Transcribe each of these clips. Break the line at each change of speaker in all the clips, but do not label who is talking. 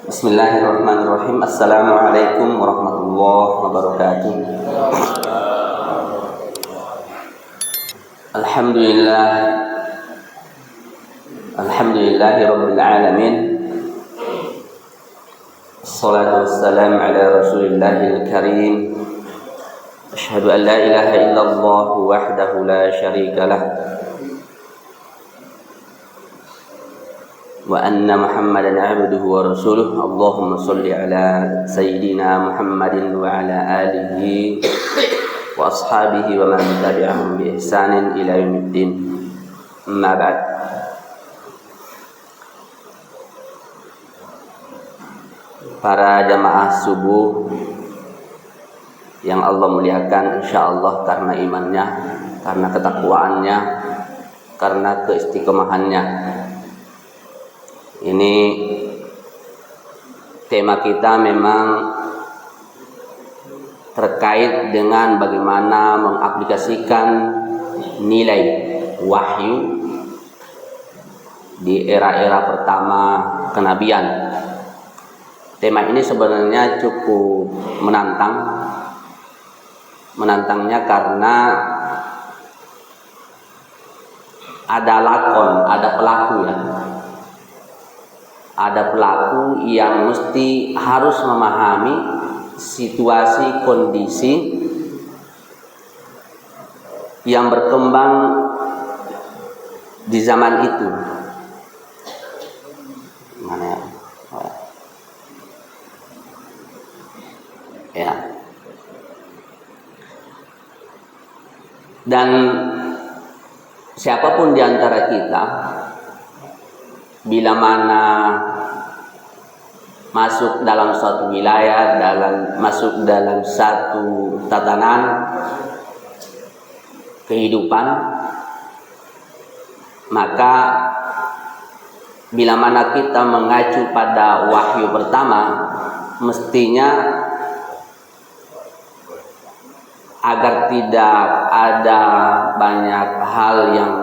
Bismillahirrahmanirrahim. Assalamualaikum warahmatullahi wabarakatuh. Alhamdulillah. Alhamdulillahi rabbil alamin. Assalatu wassalamu ala rasulillahil karim. Asyhadu an la ilaha illallah wahdahu la syarika lah. Wa anna Muhammadan abduhu wa rasuluh. Allahumma sholli ala sayyidina Muhammadin wa ala alihi wa ashabihi wa man tabi'ahum bi ihsanin ila yaumiddin. Amma ba'd. Para jamaah subuh yang Allah muliakan, insyaallah karena imannya, karena ketakwaannya, karena keistiqomahannya. Ini tema kita memang terkait dengan bagaimana mengaplikasikan nilai wahyu di era-era pertama kenabian. Tema ini sebenarnya cukup menantang. Menantangnya karena ada lakon, ada pelaku ya. Ada pelaku yang mesti harus memahami situasi kondisi yang berkembang di zaman itu. Mana ya? Ya. Dan siapapun di antara kita bila mana masuk dalam suatu wilayah, masuk dalam satu tatanan kehidupan, maka bila mana kita mengacu pada wahyu pertama, mestinya agar tidak ada banyak hal yang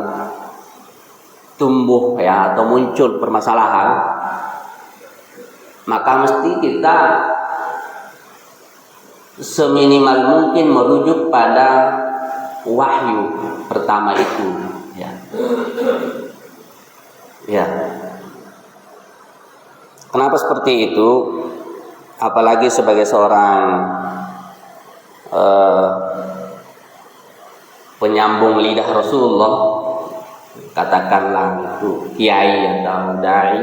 tumbuh ya atau muncul permasalahan, maka mesti kita seminimal mungkin merujuk pada wahyu pertama itu ya. Ya. Kenapa seperti itu? Apalagi sebagai seorang penyambung lidah Rasulullah, katakanlah itu kiai atau dai,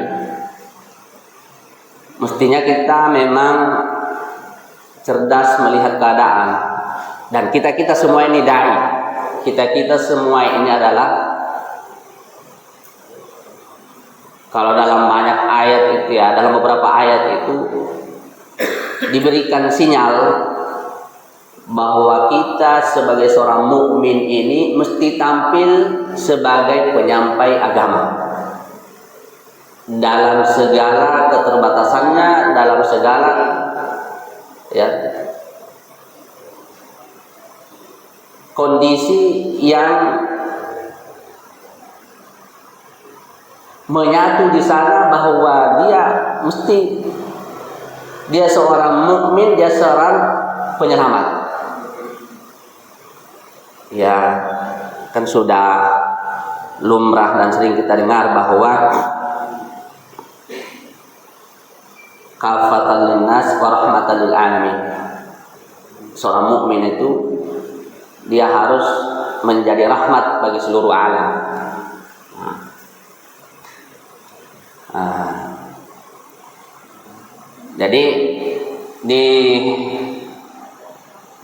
mestinya kita memang cerdas melihat keadaan. Dan kita semua ini dai, kita semua ini adalah, kalau dalam banyak ayat itu ya, dalam beberapa ayat itu diberikan sinyal bahwa kita sebagai seorang mukmin ini mesti tampil sebagai penyampai agama dalam segala keterbatasannya, dalam segala ya kondisi yang menyatu di sana, bahwa dia seorang mukmin, dia seorang penyelamat. Ya, kan sudah lumrah dan sering kita dengar bahwa kafatan linnas wa rahmatan lil alamin. Seorang mukmin itu dia harus menjadi rahmat bagi seluruh alam. Jadi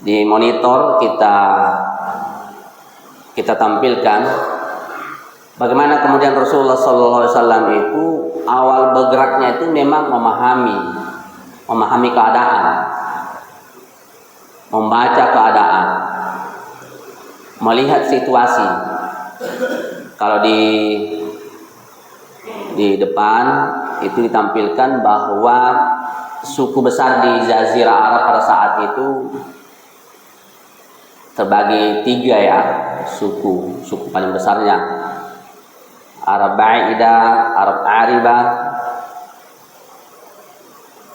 di monitor kita tampilkan bagaimana kemudian Rasulullah SAW itu awal bergeraknya itu memang memahami keadaan, membaca keadaan, melihat situasi. Kalau di depan itu ditampilkan bahwa suku besar di Jazirah Arab pada saat itu terbagi 3 ya, suku paling besarnya Arab Ba'idah, Arab Aribah,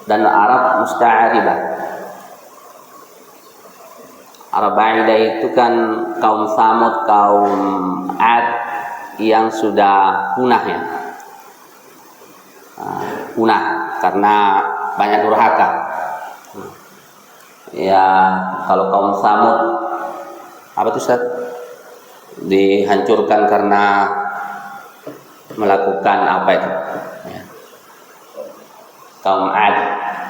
dan Arab musta'aribah. Arab Ba'idah itu kan kaum Tsamud, kaum Ad yang sudah punah ya. Punah karena banyak durhaka. Ya, kalau kaum Tsamud apa itu Ustaz? Dihancurkan karena melakukan apa itu? Ya. Kaum Ad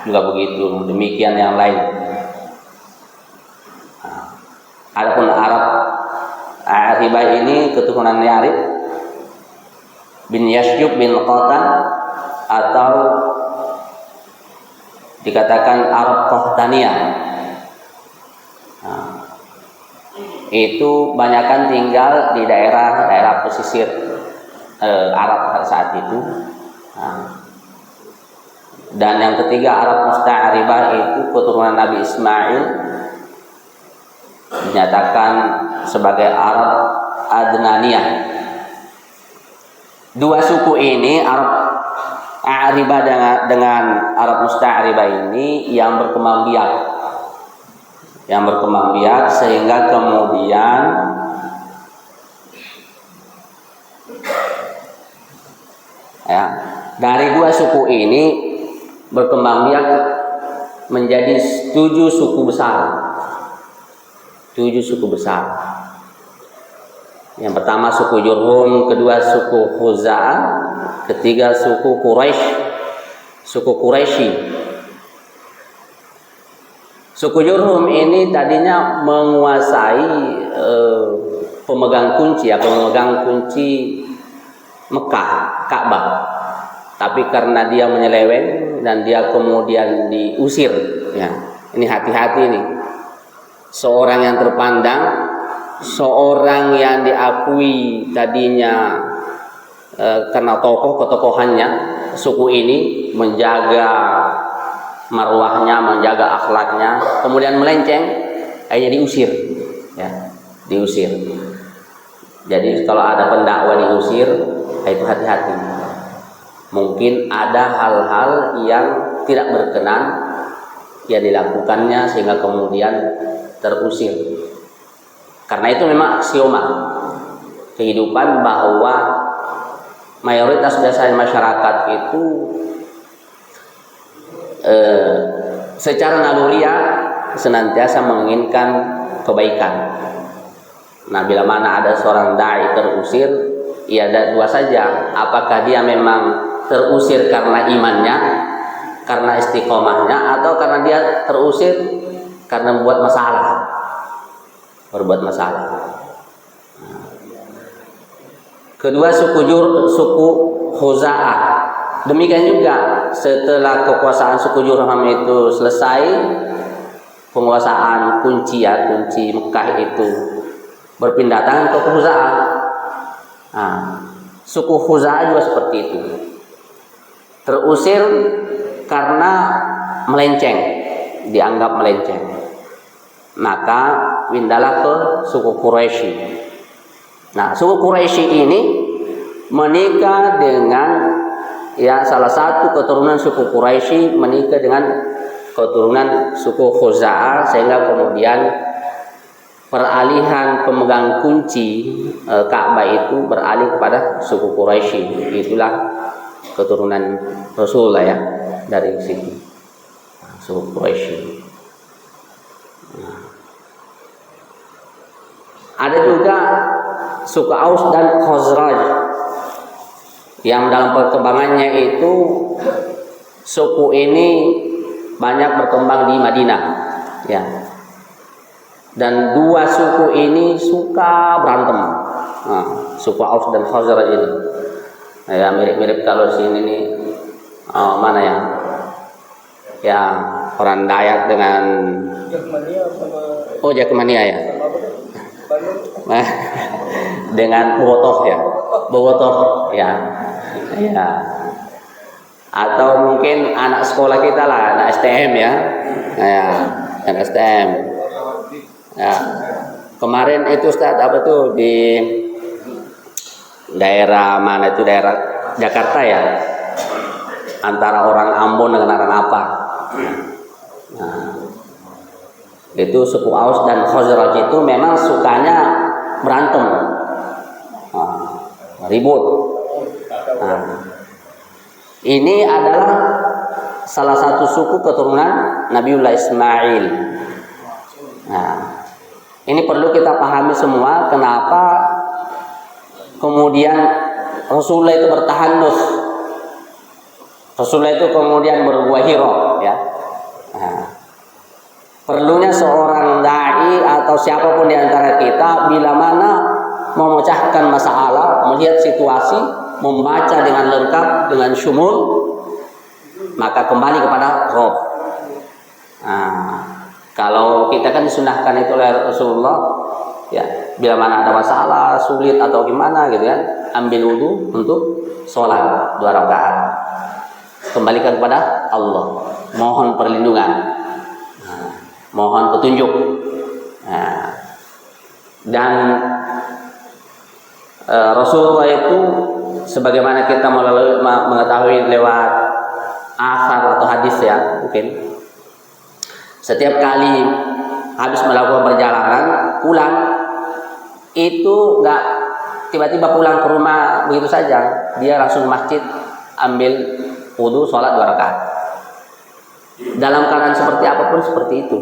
juga begitu, demikian yang lain. Adapun Arab Aribah ini keturunan Yarib bin Yasyub bin Qatan, atau dikatakan Arab Qahtaniyah. Itu banyakkan tinggal di daerah pesisir Arab pada saat itu. Dan yang ketiga Arab Musta'aribah itu keturunan Nabi Ismail, dinyatakan sebagai Arab Adnaniyah. Dua suku ini, Arab Aribah dengan Arab Musta'aribah ini yang berkembang biak, sehingga kemudian ya, dari dua suku ini berkembang biak menjadi 7 suku besar. 7 suku besar. Yang pertama suku Jurhum, kedua suku Khuza'ah, ketiga suku Quraisy. Suku Jurhum ini tadinya menguasai pemegang kunci Mekah, Ka'bah. Tapi karena dia menyeleweng dan dia kemudian diusir, ya. Ini hati-hati nih. Seorang yang terpandang, seorang yang diakui tadinya karena ketokohannya, suku ini menjaga marwahnya, menjaga akhlaknya, kemudian melenceng, akhirnya diusir, ya, diusir. Jadi kalau ada pendakwa diusir, itu hati-hati. Mungkin ada hal-hal yang tidak berkenan yang dilakukannya sehingga kemudian terusir. Karena itu memang aksioma kehidupan bahwa mayoritas dasar masyarakat itu secara naluriah senantiasa menginginkan kebaikan. Nah, bila mana ada seorang dai terusir, ya ada dua saja. Apakah dia memang terusir karena imannya, karena istiqomahnya, atau karena dia terusir karena berbuat masalah. Kedua suku Khuza'ah. Demikian juga setelah kekuasaan suku Jurham itu selesai, penguasaan kunci Mekah itu berpindah tangan ke Khuza'ah. Suku Khuza'ah juga seperti itu. Terusir karena melenceng, dianggap melenceng. Maka pindahlah ke suku Quraisy. Nah, suku Quraisy ini menikah dengan salah satu keturunan suku Quraisy menikah dengan keturunan suku Khuza'ah, sehingga kemudian peralihan pemegang kunci Ka'bah itu beralih kepada suku Quraisy. Itulah keturunan Rasulullah ya, dari situ suku Quraisy. Ada juga suku Aus dan Khazraj yang dalam perkembangannya itu suku ini banyak berkembang di Madinah, ya. Dan dua suku ini suka berantem. Suku Aus dan Khazraj ini, ya, mirip-mirip kalau sini nih, mana ya? Ya, orang Dayak dengan Jakmania ya. Dengan Bogotoh ya. Atau mungkin anak sekolah kita lah, anak STM ya. Anak STM. Ya. Kemarin itu Ustaz apa tuh di daerah mana itu, daerah Jakarta ya, antara orang Ambon dengan orang apa Nah, itu suku Aus dan Khazraj itu memang sukanya berantem, ribut. Nah, ini adalah salah satu suku keturunan Nabiullah Ismail. Nah, ini perlu kita pahami semua kenapa kemudian Rasulullah itu bertahanus. Rasulullah itu kemudian berbuah hiro, ya. Nah, perlunya seorang dai atau siapapun di antara kita bila mana memecahkan masalah, melihat situasi, membaca dengan lengkap, dengan syumul, maka kembali kepada Rabb. Nah, kalau kita kan disunahkan itu oleh Rasulullah, ya, bila mana ada masalah, sulit atau gimana gitu kan, ambil wudu untuk sholat 2 rakaat. Kembalikan kepada Allah, mohon perlindungan, mohon petunjuk. Nah, dan Rasulullah itu sebagaimana kita mengetahui lewat asar atau hadis, ya, mungkin setiap kali habis melakukan perjalanan pulang itu nggak tiba-tiba pulang ke rumah begitu saja, dia langsung ke masjid ambil wudu, sholat 2 rakaat. Dalam keadaan seperti apapun seperti itu.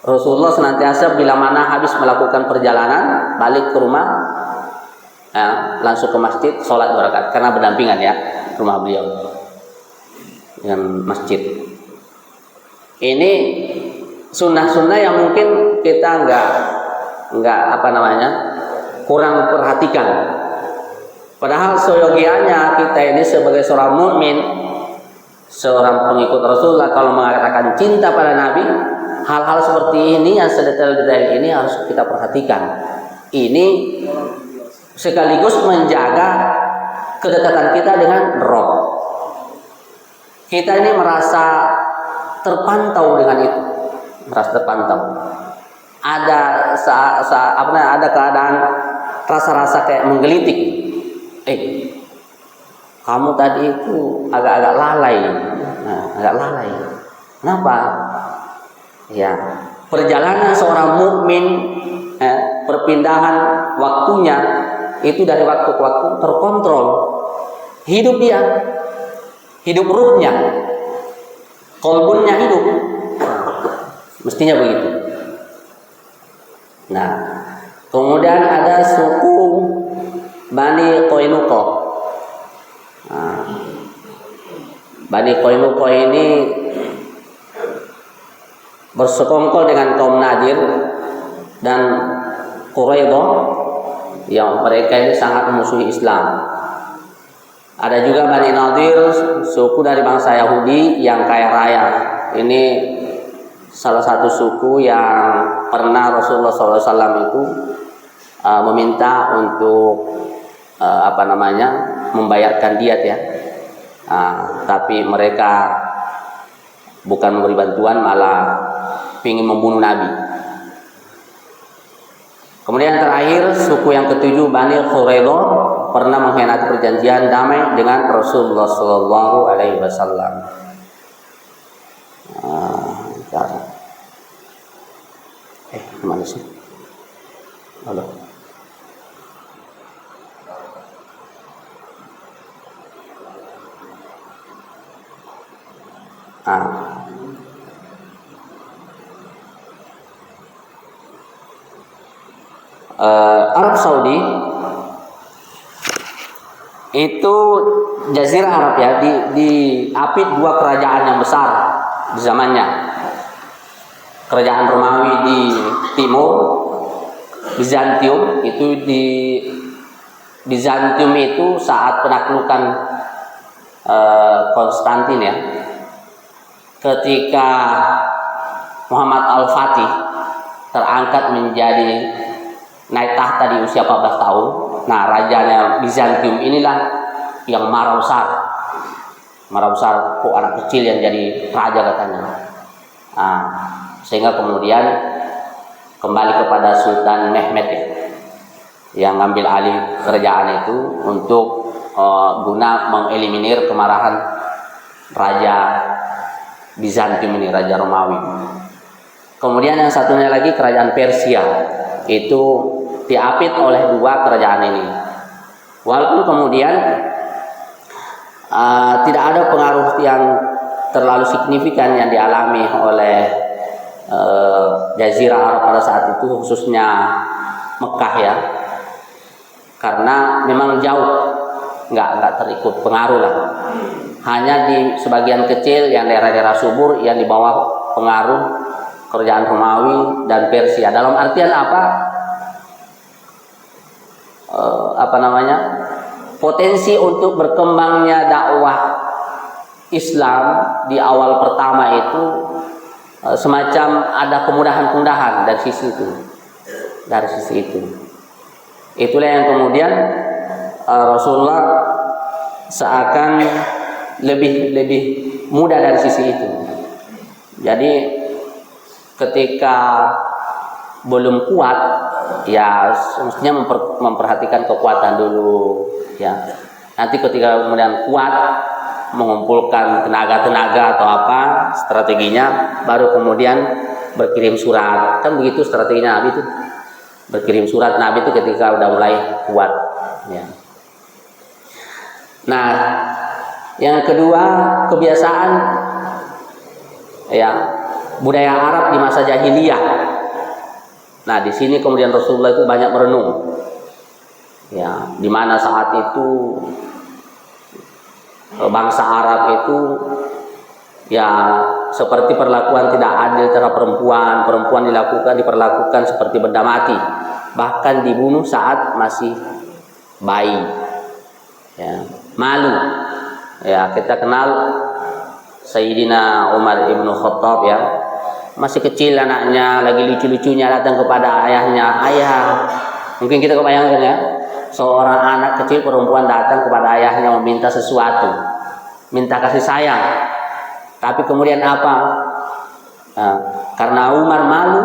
Rasulullah senantiasa bila mana habis melakukan perjalanan balik ke rumah, langsung ke masjid sholat 2 rakaat, karena berdampingan, ya, rumah beliau dengan masjid. Ini sunnah-sunnah yang mungkin kita nggak kurang perhatikan. Padahal seyogianya kita ini sebagai seorang mukmin, seorang pengikut Rasulullah, kalau mengatakan cinta pada Nabi, hal-hal seperti ini yang sedetail-detail ini harus kita perhatikan. Ini sekaligus menjaga kedekatan kita dengan Rabb. Kita ini merasa terpantau dengan itu, merasa terpantau. Ada ada keadaan rasa-rasa kayak menggelitik. Kamu tadi itu agak-agak lalai. Agak lalai. Kenapa? Ya, perjalanan seorang mukmin, perpindahan waktunya itu dari waktu ke waktu terkontrol. Hidup dia, hidup ruhnya, kolbunnya hidup. Mestinya begitu. Nah, kemudian ada suku Bani Qainuqa. Bani Qainuqa ini bersekongkol dengan kaum Nadir dan Quraidah yang mereka ini sangat memusuhi Islam. Ada juga Bani Nadir, suku dari bangsa Yahudi yang kaya raya. Ini salah satu suku yang pernah Rasulullah SAW itu meminta untuk membayarkan diat, ya. Tapi mereka bukan memberi bantuan, malah ingin membunuh Nabi. Kemudian terakhir suku yang ketujuh Bani Quraidah pernah mengkhianati perjanjian damai dengan Rasulullah Sallallahu Alaihi Wasallam. Kemana sih? Halo. Arab Saudi itu Jazirah Arab, ya, diapit 2 kerajaan yang besar di zamannya. Kerajaan Romawi di timur, Bizantium itu di Bizantium itu saat penaklukan Konstantin, ya. Ketika Muhammad Al-Fatih terangkat menjadi naik tahta di usia 14 tahun. Nah, rajanya Bizantium inilah yang marah besar. Kok anak kecil yang jadi raja, katanya. Sehingga kemudian kembali kepada Sultan Mehmed, ya, yang ngambil alih kerajaan itu untuk guna mengeliminir kemarahan raja Bizantium ini, raja Romawi. Kemudian yang satunya lagi kerajaan Persia, itu diapit oleh dua kerajaan ini. Walaupun kemudian tidak ada pengaruh yang terlalu signifikan yang dialami oleh Jazirah Arab pada saat itu, khususnya Mekah ya, karena memang jauh nggak terikut pengaruh lah. Hanya di sebagian kecil yang daerah-daerah subur yang di bawah pengaruh kerajaan Romawi dan Persia. Dalam artian potensi untuk berkembangnya dakwah Islam di awal pertama itu semacam ada kemudahan-kemudahan dari sisi itu. Itulah yang kemudian Rasulullah seakan lebih mudah dari sisi itu. Jadi ketika belum kuat, ya semestinya memperhatikan kekuatan dulu ya. Nanti ketika kemudian kuat, mengumpulkan tenaga atau apa strateginya, baru kemudian berkirim surat. Kan begitu strateginya Nabi itu. Berkirim surat Nabi itu ketika udah mulai kuat ya. Nah, yang kedua, kebiasaan ya budaya Arab di masa jahiliyah. Nah, di sini kemudian Rasulullah itu banyak merenung. Ya, di mana saat itu bangsa Arab itu ya seperti perlakuan tidak adil terhadap perempuan diperlakukan seperti benda mati, bahkan dibunuh saat masih bayi. Ya, malu. Ya, kita kenal Sayyidina Umar ibn Khattab ya, masih kecil anaknya, lagi lucu-lucunya datang kepada ayahnya, ayah. Mungkin kita kebayangkan ya, seorang anak kecil perempuan datang kepada ayahnya meminta sesuatu, minta kasih sayang. Tapi kemudian apa? Karena Umar malu,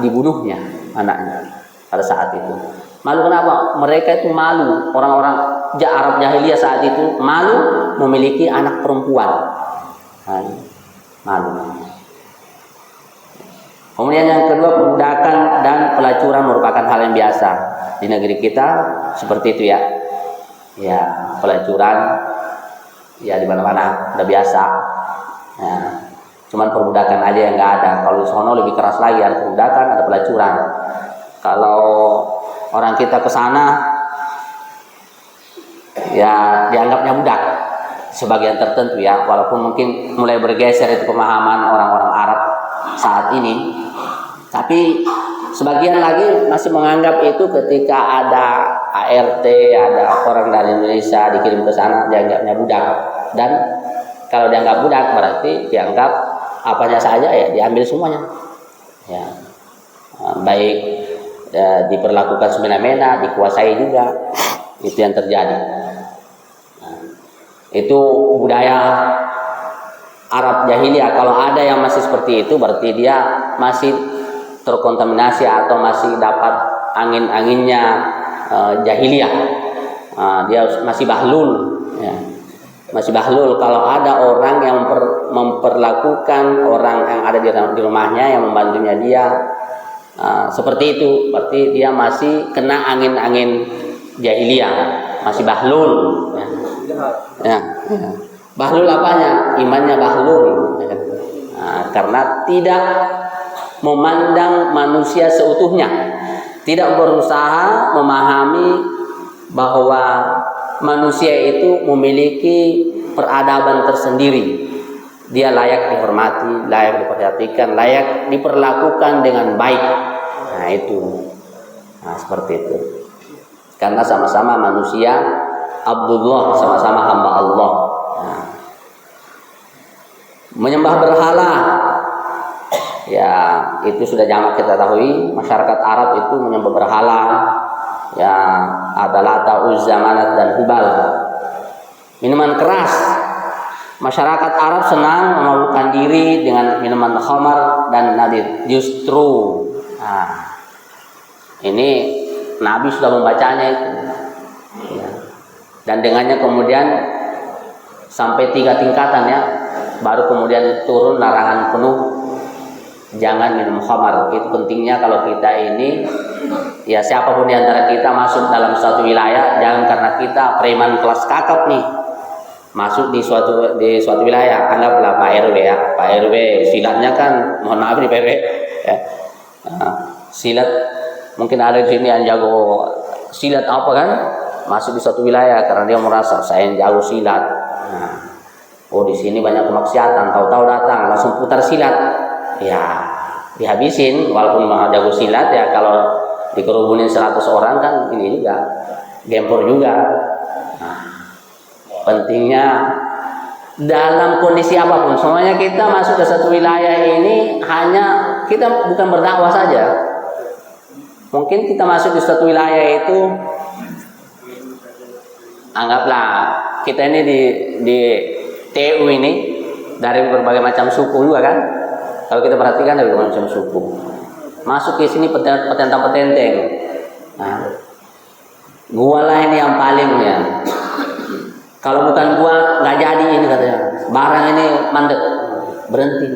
dibunuhnya anaknya pada saat itu. Malu kenapa? Mereka itu malu, orang-orang Arab jahiliyah saat itu malu memiliki anak perempuan. Malu. Kemudian yang kedua, perbudakan dan pelacuran merupakan hal yang biasa di negeri kita, seperti itu ya. Ya, pelacuran ya di mana-mana udah biasa. Ya, cuman perbudakan aja yang nggak ada. Kalau di sono lebih keras lagi, ada perbudakan, ada pelacuran. Kalau orang kita ke sana ya dianggapnya budak sebagian tertentu ya, walaupun mungkin mulai bergeser itu pemahaman orang-orang Arab saat ini, tapi sebagian lagi masih menganggap itu ketika ada ART, ada orang dari Indonesia dikirim ke sana dianggapnya budak. Dan kalau dianggap budak berarti dianggap apanya saja ya diambil semuanya ya, baik ya, diperlakukan semena-mena, dikuasai juga. Itu yang terjadi. Nah, itu budaya Arab jahiliyah. Kalau ada yang masih seperti itu, berarti dia masih terkontaminasi atau masih dapat angin-anginnya jahiliyah. Dia masih bahlul ya. Masih bahlul. Kalau ada orang yang memperlakukan orang yang ada di rumahnya, yang membantunya dia seperti itu, berarti dia masih kena angin-angin jahiliyah, masih bahlul ya. Ya. Bahlul apanya? Imannya bahlul ya. Karena tidak memandang manusia seutuhnya, tidak berusaha memahami bahwa manusia itu memiliki peradaban tersendiri. Dia layak dihormati, layak diperhatikan, layak diperlakukan dengan baik. Nah itu, seperti itu. Karena sama-sama manusia Abdullah, sama-sama hamba Allah. Nah, menyembah berhala, ya itu sudah jamak kita tahui. Masyarakat Arab itu menyembah berhala, ya ada Lata, Uzza, Manat dan Hubal. Minuman keras, masyarakat Arab senang memabukkan diri dengan minuman khamar dan nadir. Justru, ini Nabi sudah membacanya itu, ya. Dan dengannya kemudian sampai 3 tingkatan ya, baru kemudian turun larangan penuh jangan minum khamar. Itu pentingnya kalau kita ini ya, siapapun di antara kita masuk dalam suatu wilayah, jangan karena kita preman kelas kakap nih masuk di suatu wilayah, anggaplah Pak RW ya, Pak RW silatnya kan, mohon maaf nih Pak RW ya. Silat mungkin ada di sini yang jago silat apa kan, masuk di suatu wilayah karena dia merasa saya yang jago silat. Oh di sini banyak kemaksiatan, tahu-tahu datang langsung putar silat, ya dihabisin. Walaupun jago silat ya, kalau dikerubunin 100 orang kan ini juga gempor juga. Pentingnya dalam kondisi apapun, semuanya kita masuk ke satu wilayah ini hanya kita bukan berdakwah saja. Mungkin kita masuk di suatu wilayah itu, anggaplah kita ini di TU ini dari berbagai macam suku juga kan. Kalau kita perhatikan dari berbagai macam suku, masuk ke sini petentang-petenteng. Nah, gua lah ini yang paling ya. Kalau bukan gua nggak jadi ini katanya. Barang ini mandek, berhenti.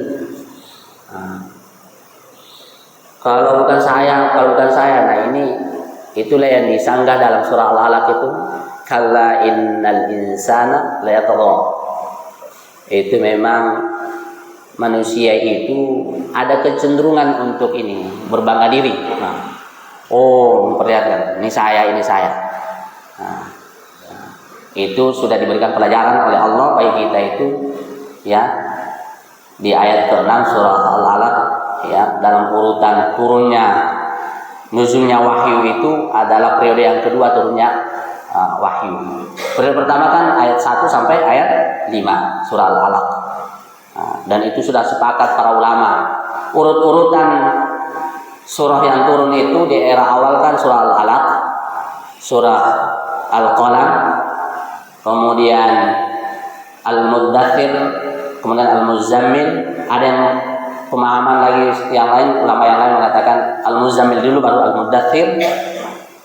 Kalau bukan saya, nah ini itulah yang disanggah dalam surah Al-Alaq itu. Kalla innal insana layatgha. Itu memang manusia itu ada kecenderungan untuk ini, berbangga diri. Memperlihatkan ini saya. Itu sudah diberikan pelajaran oleh Allah bagi kita itu ya, di ayat ke-6 surah Al-Alaq ya, dalam urutan nuzulnya wahyu itu adalah periode yang kedua turunnya wahyu. Periode pertama kan ayat 1 sampai ayat 5 surah Al-Alaq. Dan itu sudah sepakat para ulama. Urut-urutan surah yang turun itu di era awal kan surah Al-Alaq, surah Al-Qalam, kemudian Al-Muddathir, kemudian Al-Muzammil. Ada yang pemahaman lagi yang lain, ulama yang lain mengatakan Al-Muzammil dulu baru Al-Muddathir.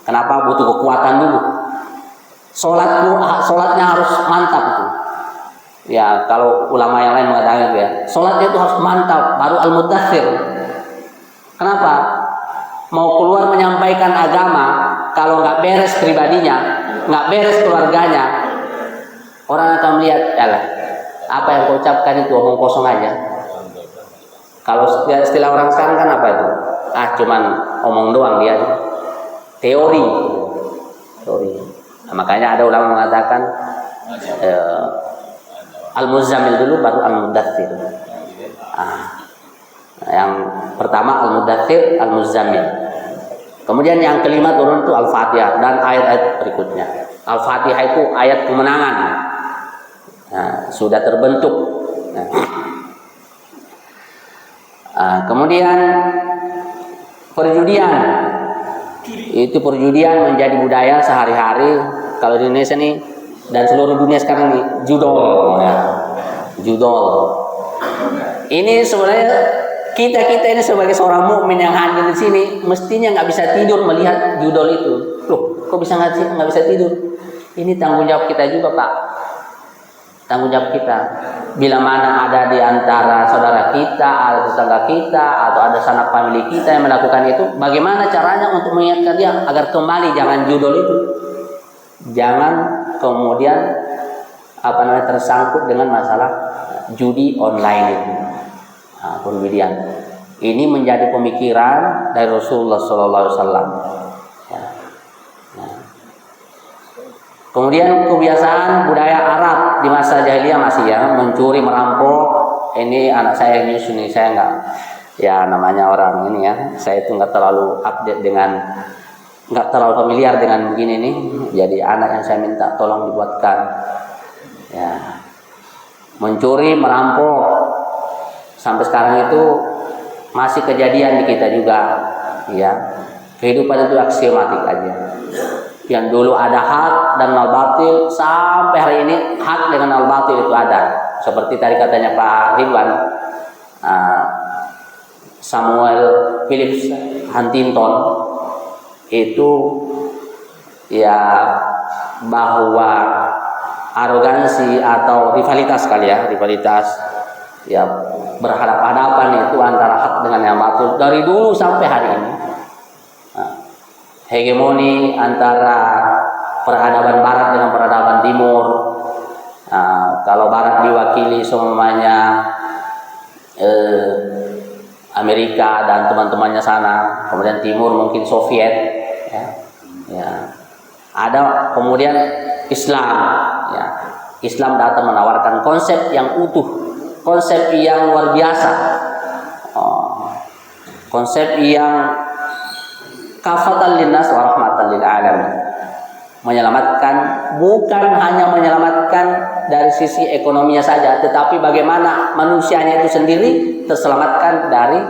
Kenapa? Butuh kekuatan dulu. Sholatnya harus mantap itu. Ya, kalau ulama yang lain mengatakan itu ya, sholatnya itu harus mantap baru Al-Muddathir. Kenapa? Mau keluar menyampaikan agama, kalau nggak beres pribadinya, nggak beres keluarganya, orang akan melihat, yalah, apa yang kau ucapkan itu omong kosong aja. Kalau istilah orang sekarang kan apa itu? Cuman omong doang dia, teori. Nah, makanya ada ulama mengatakan Al-Muzammil dulu baru Al-Muddathir. Yang pertama Al-Muddathir, Al-Muzammil. Kemudian yang kelima turun itu Al-Fatihah dan ayat-ayat berikutnya. Al-Fatihah itu ayat kemenangan. Sudah terbentuk. Kemudian perjudian. Itu perjudian menjadi budaya sehari-hari kalau di Indonesia nih dan seluruh dunia sekarang nih, judol. Judol. Ini sebenarnya kita ini sebagai seorang mukmin yang hadir di sini mestinya nggak bisa tidur melihat judol itu. Loh, kok bisa nggak bisa tidur? Ini tanggung jawab kita juga, Pak. Tanggung jawab kita. Bila mana ada di antara saudara kita, atau tetangga kita, atau ada sanak famili kita yang melakukan itu, bagaimana caranya untuk mengingatkan dia agar kembali jangan judol itu, jangan kemudian tersangkut dengan masalah judi online itu. Perjudian. Ini menjadi pemikiran dari Rasulullah SAW. Kemudian kebiasaan budaya Arab di masa jahiliyah masih ya, mencuri, merampok. Ini anak saya nyusun nih, saya nggak, ya namanya orang ini ya, saya itu nggak terlalu familiar dengan begini nih. Jadi anak yang saya minta tolong dibuatkan. Ya, mencuri, merampok. Sampai sekarang itu masih kejadian di kita juga, ya. Kehidupan itu aksiomatik aja. Yang dulu ada hak dan al-batil, sampai hari ini hak dengan al-batil itu ada. Seperti tadi katanya Pak Ridwan, Samuel Phillips Huntington itu ya, bahwa arogansi atau rivalitas kali ya, rivalitas ya, berhadapan-hadapan itu antara hak dengan yang batil dari dulu sampai hari ini. Hegemoni antara peradaban barat dengan peradaban timur. Kalau barat diwakili semuanya Amerika dan teman-temannya sana, kemudian timur mungkin Soviet ya. Ya. Ada kemudian Islam ya. Islam datang menawarkan konsep yang utuh, konsep yang luar biasa, konsep yang kafatan linnas wa rahmatan lil alamin, menyelamatkan, bukan hanya menyelamatkan dari sisi ekonominya saja, tetapi bagaimana manusianya itu sendiri terselamatkan dari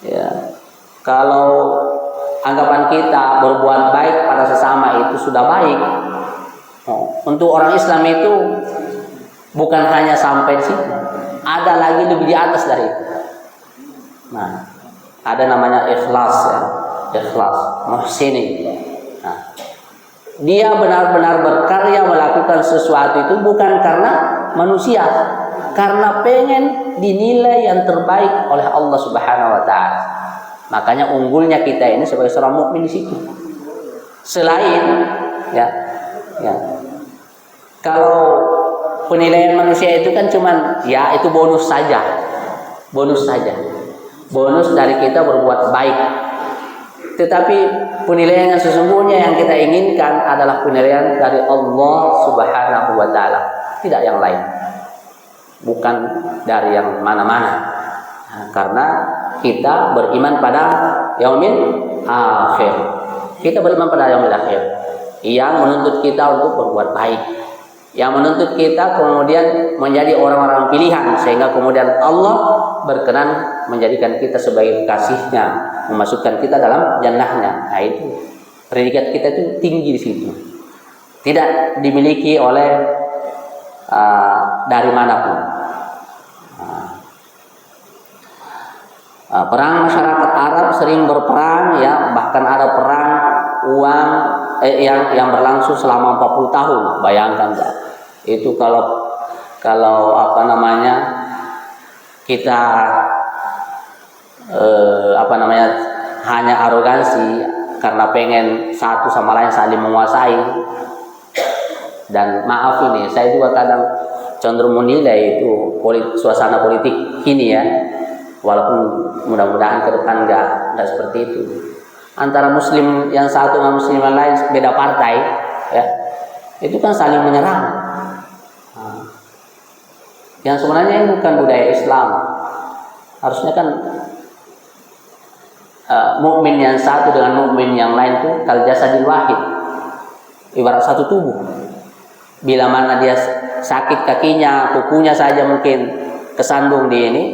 ya, kalau anggapan kita berbuat baik pada sesama itu sudah baik. Untuk orang Islam itu bukan hanya sampai di situ, ada lagi lebih di atas dari itu. Nah, ada namanya ikhlas ya, ikhlas, muhsinin. Nah, dia benar-benar berkarya melakukan sesuatu itu bukan karena manusia, karena pengen dinilai yang terbaik oleh Allah Subhanahu wa taala. Makanya unggulnya kita ini sebagai seorang mukmin di situ. Selain ya, kalau penilaian manusia itu kan cuman ya itu bonus saja, bonus dari kita berbuat baik. Tetapi penilaian yang sesungguhnya yang kita inginkan adalah penilaian dari Allah Subhanahu wa taala, tidak yang lain, bukan dari yang mana-mana. Karena kita beriman pada yaumil akhir, kita beriman pada yaumil akhir yang menuntut kita untuk berbuat baik, yang menuntut kita kemudian menjadi orang-orang pilihan, sehingga kemudian Allah berkenan menjadikan kita sebagai kekasihnya, memasukkan kita dalam jannahnya. Nah, itu predikat kita itu tinggi di situ, tidak dimiliki oleh dari manapun. Perang masyarakat Arab sering berperang ya, bahkan ada perang uang yang berlangsung selama 40 tahun. Bayangkan ya. Itu kalau apa namanya kita hanya arogansi karena pengen satu sama lain saling menguasai. Dan maaf ini, saya juga kadang cenderung menilai itu suasana politik ini ya. Walaupun mudah-mudahan ke depan nggak seperti itu. Antara muslim yang satu dengan muslim yang lain beda partai, ya, itu kan saling menyerang. Yang sebenarnya ini bukan budaya Islam. Harusnya kan mukmin yang satu dengan mukmin yang lain itu kal jasadil wahid, ibarat satu tubuh. Bila mana dia sakit kakinya, kukunya saja mungkin kesandung di ini,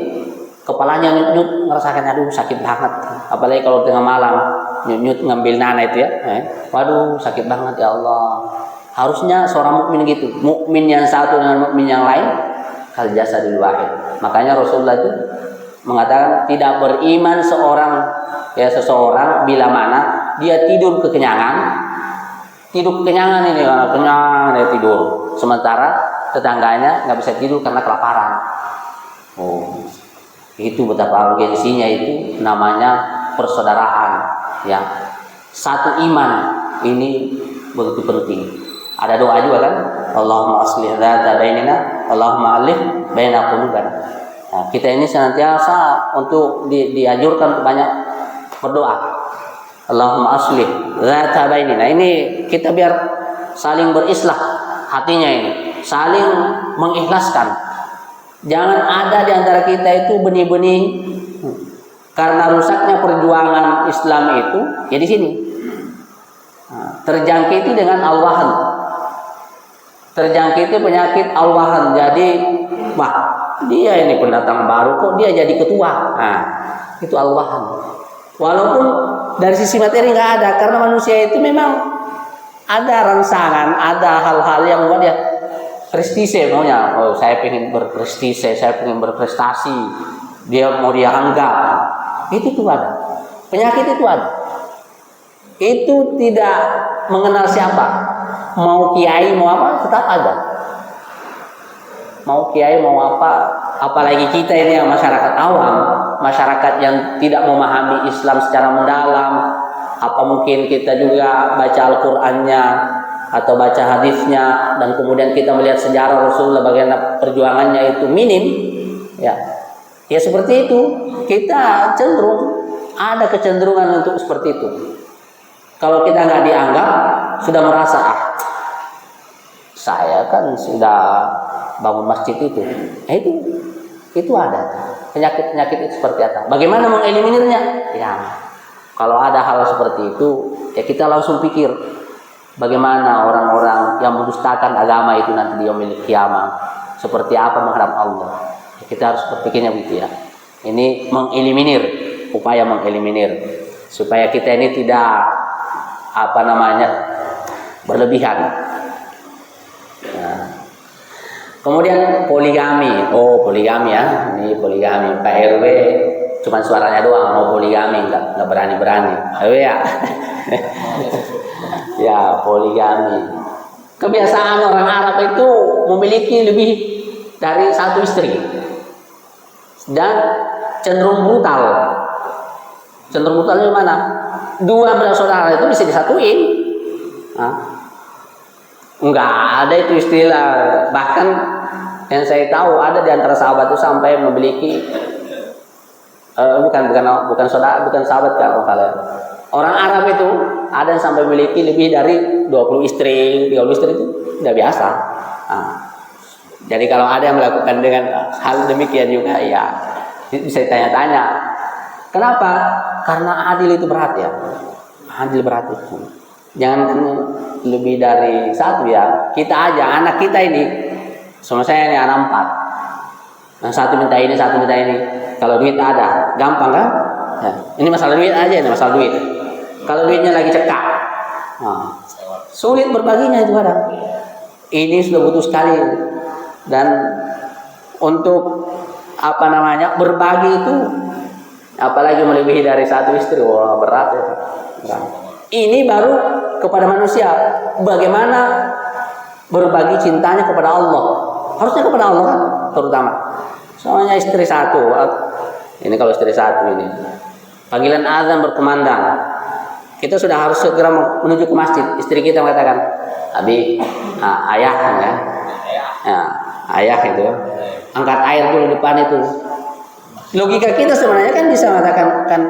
kepalanya nyut-nyut ngerasakan aduh sakit banget, apalagi kalau tengah malam nyut-nyut ngambil nana itu ya, waduh sakit banget ya Allah. Harusnya seorang mukmin gitu, mukmin yang satu dengan mukmin yang lain kal jasadil wahid. Makanya Rasulullah itu mengatakan tidak beriman seseorang bila mana dia tidur kekenyangan ini karena kenyang dia tidur, sementara tetangganya nggak bisa tidur karena kelaparan. Itu betapa urgensinya itu namanya persaudaraan ya. Satu iman ini begitu penting. Ada doa juga kan, Allahumma aslih dzata bainina, Allahumma alif baina qulubina. Nah, kita ini senantiasa untuk dianjurkan banyak berdoa. Allahumma aslih dzata bainina. Ini kita biar saling berislah hatinya ini, saling mengikhlaskan. Jangan ada di antara kita itu benih-benih karena rusaknya perjuangan Islam itu ya di sini. Terjangkiti dengan al-wahan. Terjangkiti penyakit al-wahan. Jadi, wah, dia ini pendatang baru kok dia jadi ketua. Nah, itu al-wahan. Walaupun dari sisi materi nggak ada, karena manusia itu memang ada rangsangan, ada hal-hal yang membuat dia prestise maunya. Oh, saya pengen berprestise, saya pengen berprestasi. Dia mau dia anggap. Itu tuh ada. Penyakit itu ada. Itu tidak mengenal siapa.
mau kiai mau apa tetap ada. Mau kiai mau apa, apalagi kita ini yang masyarakat awam, masyarakat yang tidak memahami Islam secara mendalam, apa mungkin kita juga baca Al-Qur'annya atau baca hadisnya dan kemudian kita melihat sejarah Rasulullah bagaimana perjuangannya itu minim, ya seperti itu. Kita cenderung ada kecenderungan untuk seperti itu. Kalau kita nggak dianggap, sudah merasa saya kan sudah bangun masjid itu ada penyakit itu seperti apa? Bagaimana mengeliminirnya? Ya, kalau ada hal seperti itu, ya kita langsung pikir bagaimana orang-orang yang mendustakan agama itu nanti di yaumil qiyamah, seperti apa menghadap Allah. Ya, kita harus berpikirnya begitu ya. Ini mengeliminir, upaya mengeliminir supaya kita ini tidak berlebihan. Nah, kemudian poligami. Poligami ya. Ini poligami. Pak RW cuma suaranya doang mau poligami, enggak berani-berani. Ya. Ya, poligami. Kebiasaan orang Arab itu memiliki lebih dari satu istri. Dan cenderung brutal. Cenderung brutalnya mana? Dua bersaudara itu bisa disatuin. Enggak ada itu istilah. Bahkan yang saya tahu ada di antara sahabat itu sampai memiliki bukan sahabat kalau kalian. Orang Arab itu ada yang sampai memiliki lebih dari 20 istri, 30 istri itu udah biasa. Jadi kalau ada yang melakukan dengan hal demikian juga ya bisa ditanya-tanya. Kenapa? Karena adil itu berat ya. Adil berat itu. Jangan lebih dari satu ya. Kita aja, anak kita ini, sama saya ini anak 4. Yang satu minta ini, satu minta ini. Kalau duit ada, gampang kan? Ya. Ini masalah duit aja, ini masalah duit. Kalau duitnya lagi cekak, sulit berbaginya itu kadang. Ini sudah butuh sekali. Dan untuk berbagi itu, apalagi melebihi dari satu istri, berat ya. Berat. Ini baru kepada manusia. Bagaimana berbagi cintanya kepada Allah? Harusnya kepada Allah kan, terutama. Soalnya istri satu. Ini kalau istri satu ini. Panggilan azan berkumandang. Kita sudah harus segera menuju ke masjid. Istri kita mengatakan, "Abi, ayah kan ya? Ya, ayah itu. Angkat air dulu depan itu." Logika kita sebenarnya kan bisa mengatakan kan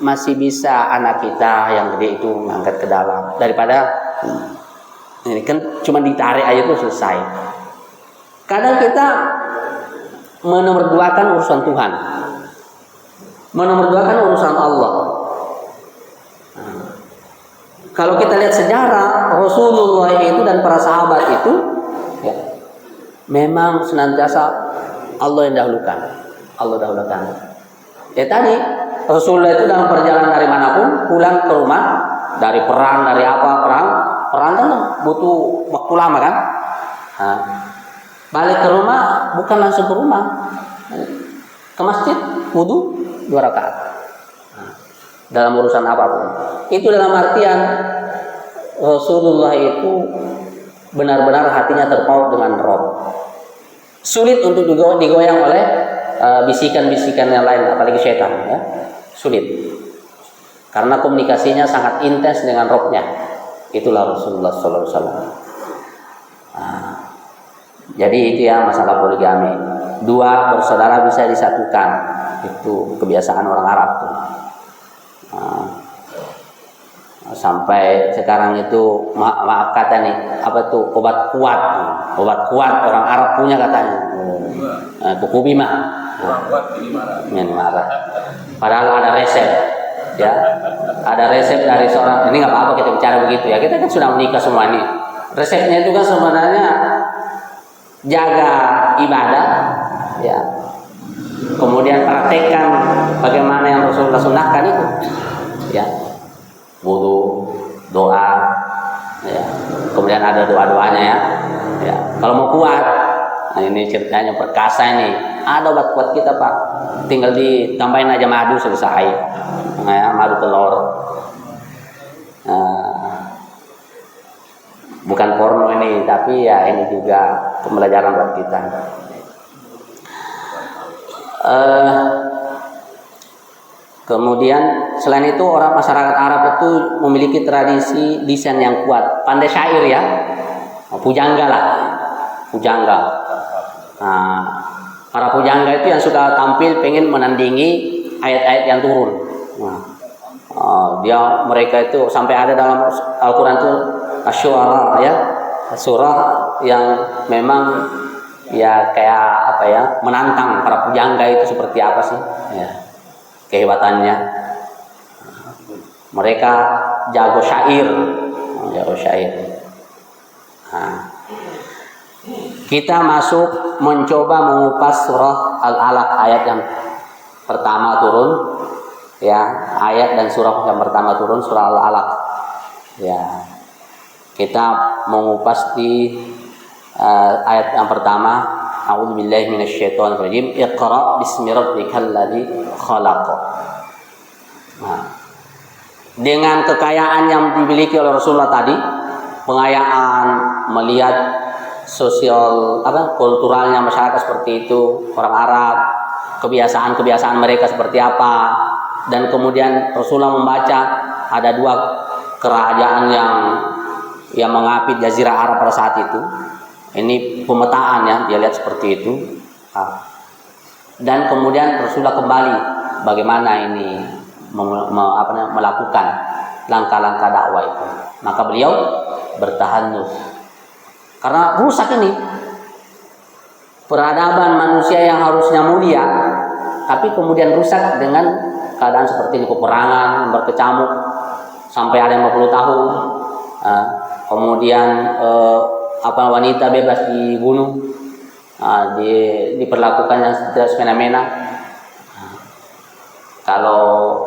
masih bisa anak kita yang gede itu mengangkat ke dalam daripada ini kan cuma ditarik aja itu selesai. Kadang kita menomorduakan urusan Tuhan, menomorduakan urusan Allah. Kalau kita lihat sejarah Rasulullah itu dan para sahabat itu, ya, memang senantiasa Allah yang dahulukan. Allah dahulukan. Ya tadi Rasulullah itu dalam perjalanan dari manapun pulang ke rumah dari perang perang kan butuh waktu lama kan. Balik ke rumah bukan langsung ke rumah, ke masjid wudu 2 rakaat. Dalam urusan apapun itu dalam artian Rasulullah itu benar-benar hatinya terpaut dengan Rabb. Sulit untuk digoyang oleh bisikan-bisikan yang lain, apalagi setan ya. Sulit karena komunikasinya sangat intens dengan Rabb-nya. Itulah Rasulullah SAW. Jadi itu ya masalah poligami. 2 bersaudara bisa disatukan. Itu kebiasaan orang Arab tuh. Sampai sekarang itu maaf kata nih obat kuat orang Arab punya katanya. Kuku bima. Marah. Padahal ada resep, ya. Ada resep dari seorang. Ini nggak apa-apa kita bicara begitu ya. Kita kan sudah menikah semua nih. Resepnya itu kan sebenarnya jaga ibadah, ya. Kemudian praktekkan bagaimana yang Rasulullah sunnahkan itu, ya. Wudu, doa, ya. Kemudian ada doa-doanya ya. Ya. Kalau mau kuat, nah ini ceritanya perkasa ini. Ada obat kuat kita Pak. Tinggal ditambahin aja madu selesai. Nah, ya, madu telur. Bukan porno ini, tapi ya ini juga pembelajaran buat kita. Kemudian selain itu orang masyarakat Arab itu memiliki tradisi lisan yang kuat, pandai syair ya, pujangga lah, pujangga. Nah, para pujangga itu yang suka tampil pengen menandingi ayat-ayat yang turun. Nah, mereka itu sampai ada dalam Al-Quran itu Asy-Syu'ara ya, surah yang memang ya kayak apa ya, menantang para pujangga itu seperti apa sih ya, kehebatannya. Mereka jago syair. Nah, kita masuk mencoba mengupas surah Al-Alaq ayat yang pertama turun ya, ayat dan surah yang pertama turun surah Al-Alaq ya. Kita mengupas di ayat yang pertama, a'udzubillahi minasyaitonirrajim, iqra bismi rabbikal ladzi khalaq. Nah, dengan kekayaan yang dimiliki oleh Rasulullah tadi, pengayaan, melihat sosial kulturalnya masyarakat seperti itu, orang Arab, kebiasaan mereka seperti apa, dan kemudian Rasulullah membaca ada dua kerajaan yang mengapit Jazirah Arab pada saat itu. Ini pemetaan ya, dia lihat seperti itu. Dan kemudian Rasulullah kembali bagaimana ini melakukan langkah-langkah dakwah itu. Maka beliau bertahanus. Karena rusak ini peradaban manusia yang harusnya mulia, tapi kemudian rusak dengan keadaan seperti ini, peperangan, berkecamuk sampai ada yang 50 tahun. Kemudian wanita bebas dibunuh, diperlakukan yang tidak semena-mena. Kalau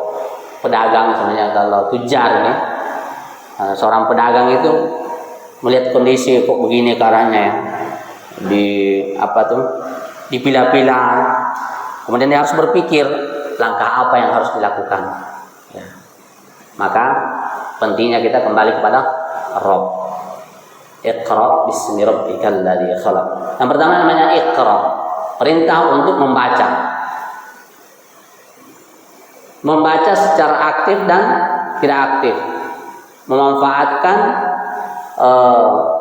pedagang sebenarnya, kalau tujar ini, seorang pedagang itu melihat kondisi kok begini keadaannya ya, dipilah-pilah, kemudian dia harus berpikir langkah apa yang harus dilakukan ya. Maka pentingnya kita kembali kepada Rabb. Iqra bismi rabbikal ladzi khalaq. Yang pertama namanya Iqra, perintah untuk membaca. Membaca secara aktif dan tidak aktif, memanfaatkan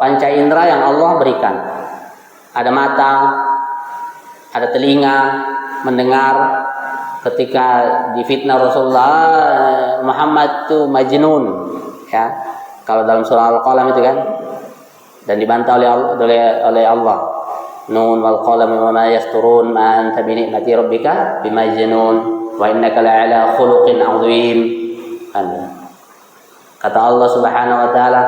panca indera yang Allah berikan. Ada mata, ada telinga, mendengar. Ketika difitnah Rasulullah, Muhammad itu majnun ya, kalau dalam surah Al-Qalam itu kan, dan dibantah oleh Allah, nun wal qalam wa ma yasturun ma anta bi ni'mati rabbika bimajnun wa innaka la'ala khuluqin 'adzim. Kata Allah Subhanahu wa taala,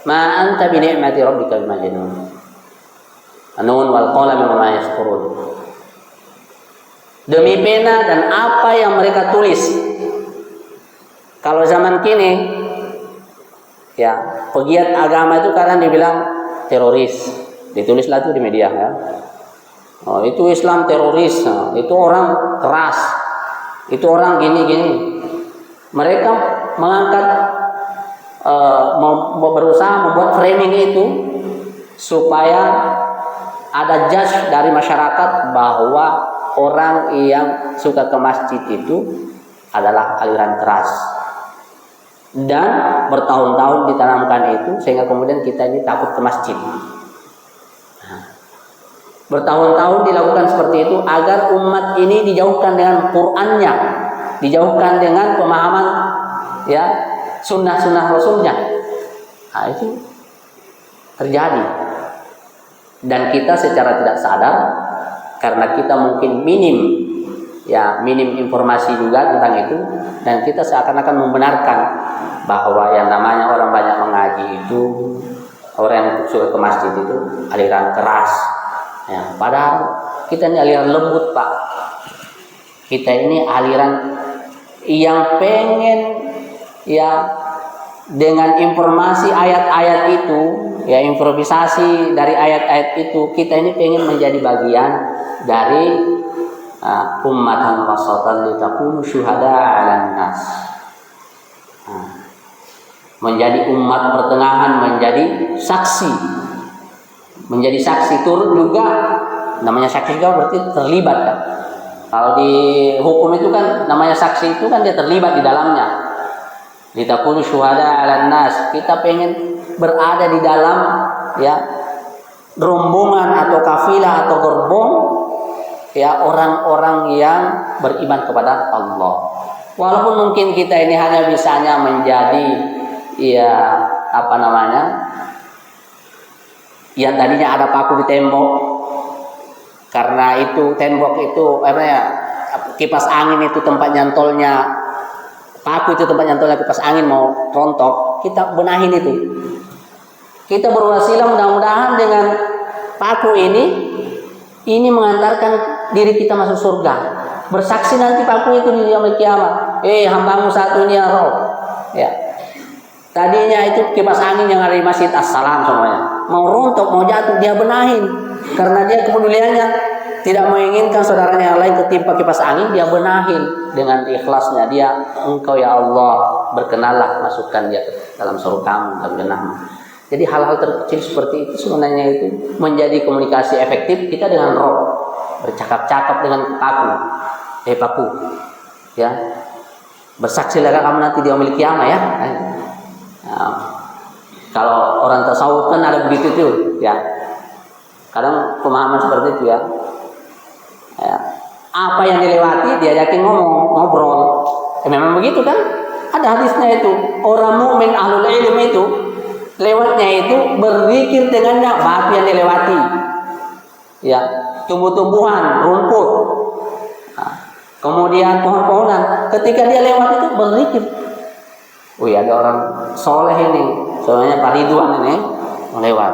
ma anta bi ni'mati rabbika bimajnun, nun wal qalam wa ma yasturun. Demi pena dan apa yang mereka tulis. Kalau zaman kini ya, pegiat agama itu kadang dibilang teroris, ditulislah itu di media ya. Itu Islam teroris, itu orang keras, itu orang gini-gini. Mereka mengangkat, berusaha membuat framing itu supaya ada judge dari masyarakat bahwa orang yang suka ke masjid itu adalah aliran keras. Dan bertahun-tahun ditanamkan itu sehingga kemudian kita ini takut ke masjid. Bertahun-tahun dilakukan seperti itu agar umat ini dijauhkan dengan Qur'annya, dijauhkan dengan pemahaman ya sunnah-sunnah Rasulnya. Nah, itu terjadi. Dan kita secara tidak sadar, karena kita mungkin minim informasi juga tentang itu, dan kita seakan-akan membenarkan bahwa yang namanya orang banyak mengaji itu, orang yang suka ke masjid itu aliran keras ya. Padahal kita ini aliran lembut Pak. Kita ini aliran yang pengen ya, dengan informasi ayat-ayat itu ya, improvisasi dari ayat-ayat itu, kita ini pengen menjadi bagian dari ummatan wasatan litakunu syuhada 'alan nas. menjadi umat pertengahan, menjadi saksi turut juga. Namanya saksi juga berarti terlibat kan. Kalau di hukum itu kan namanya saksi itu kan dia terlibat di dalamnya. Litakunu syuhada 'alan nas. Kita pengen berada di dalam ya rombongan atau kafilah atau gerbong ya orang-orang yang beriman kepada Allah. Walaupun mungkin kita ini hanya bisanya menjadi ya apa namanya, yang tadinya ada paku di tembok, karena itu tembok itu apa ya, kipas angin itu tempat nyantolnya, paku itu tempat nyantolnya kipas angin mau rontok, kita benahin itu. Kita berwasilah mudah-mudahan dengan paku ini mengantarkan diri kita masuk surga. Bersaksi nanti paku itu di yaumil kiamat. Hambamu satu ini ya Rob. Ya. Tadinya itu kipas angin yang ada di masjid, assalam semuanya. Mau rontok, mau jatuh, dia benahin. Karena dia kepeduliannya tidak menginginkan saudaranya yang lain ketimpa kipas angin, dia benahin dengan ikhlasnya. Dia, engkau ya Allah, berkenallah, masukkan dia ke dalam surgamu, dalam jannahmu. Jadi hal-hal terkecil seperti itu sebenarnya itu menjadi komunikasi efektif kita dengan roh. Bercakap-cakap dengan paku. Ya. Bersaksilah kamu nanti dia memiliki kiamat ya. Nah, kalau orang tasawuf kan ada begitu tuh ya. Kadang pemahaman seperti itu ya. Apa yang dilewati dia yakin ngobrol. Memang begitu kan? Ada hadisnya itu. Orang mukmin ahlul ilm itu lewatnya itu berzikir dengannya batu yang dilewati. Ya, tumbuh-tumbuhan, rumput. Nah, kemudian pohon-pohonan. Ketika dia lewat itu berzikir. Ada orang soleh ini, soalnya Pak Ridwan ini lewat.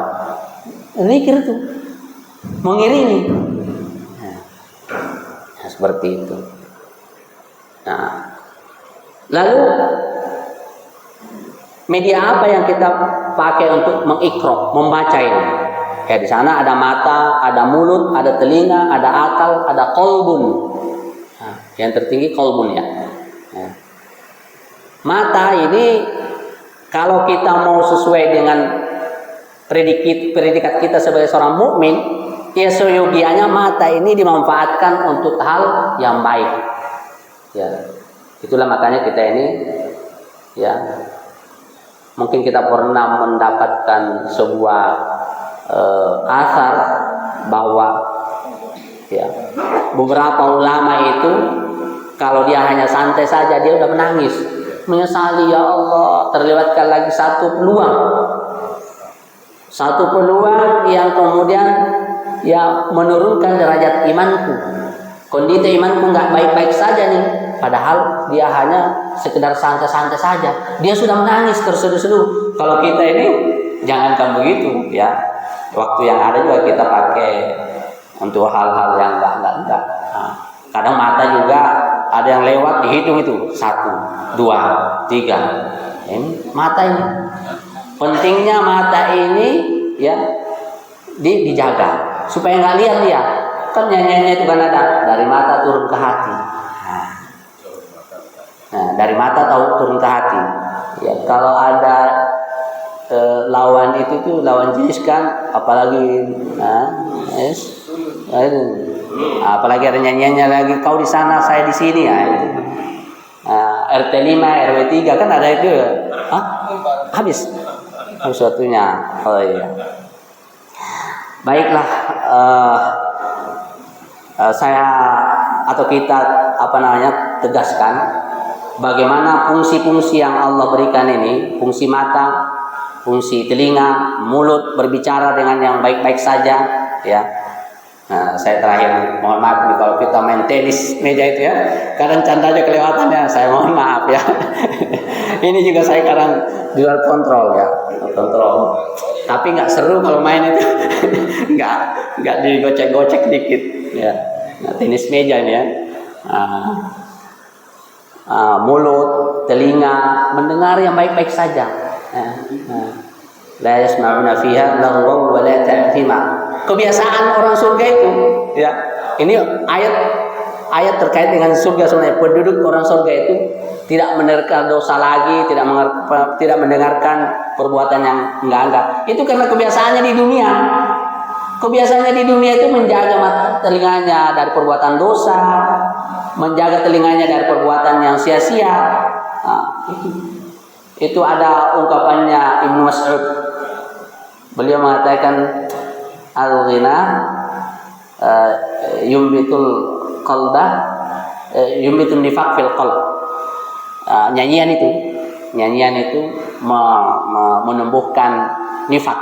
Zikir itu mengiringi. Nah, seperti itu. Nah, lalu media apa yang kita pakai untuk mengikro, membaca ini? Di sana ada mata, ada mulut, ada telinga, ada akal, ada qalbun. Nah, yang tertinggi qalbun ya. Mata ini kalau kita mau sesuai dengan predikat kita sebagai seorang mukmin, ya seyogianya mata ini dimanfaatkan untuk hal yang baik. Ya, itulah makanya kita ini, ya, mungkin kita pernah mendapatkan sebuah asar bahwa ya beberapa ulama itu kalau dia hanya santai saja dia udah menangis. Menyesali, ya Allah, terlewatkan lagi satu peluang yang kemudian ya menurunkan derajat imanku. Kondisi imanku nggak baik-baik saja nih, padahal dia hanya sekedar santai-santai saja. Dia sudah menangis terseduh-seduh. Kalau kita ini jangankan begitu ya. Waktu yang ada juga kita pakai untuk hal-hal yang enggak. Nah, kadang mata juga ada yang lewat dihitung itu 1, 2, 3. Ini mata ini. Pentingnya mata ini ya dijaga supaya nggak lihat dia. Kan nyanyiannya itu kan ada dari mata turun ke hati. Nah, dari mata turun ke hati. Ya, kalau ada lawan itu tuh lawan jenis kan, apalagi apalagi ada nyanyiannya lagi, kau di sana saya di sini ya. RT 5 RW 3 kan ada itu ya. Habis waktunya. Oh iya. Baiklah, saya atau kita tegaskan bagaimana fungsi-fungsi yang Allah berikan ini, fungsi mata, fungsi telinga, mulut berbicara dengan yang baik-baik saja ya. Nah, saya terakhir mohon maaf nih kalau kita main tenis meja itu ya, kadang candanya kelewatannya, saya mohon maaf ya. Ini juga saya kadang di luar kontrol ya, kontrol. Tapi nggak seru kalau main itu, nggak digocek-gocek dikit ya. Nah, tenis meja ini ya. Mulut, telinga mendengar yang baik-baik saja. La yasma'una fiha laghaw wa la ta'thima. Kebiasaan orang surga itu ya. Ini ayat ayat terkait dengan surga sebenarnya. Penduduk orang surga itu tidak mendengarkan dosa lagi, tidak mendengarkan perbuatan yang enggak. Itu karena kebiasaannya di dunia. Kebiasaannya di dunia itu menjaga telinganya dari perbuatan dosa, menjaga telinganya dari perbuatan yang sia-sia. Nah, itu ada ungkapannya Ibnu Mas'ud. Beliau mengatakan al-ghina yumbitul qalba yumbitun nifaq fil qalb. Nyanyian itu menumbuhkan nifak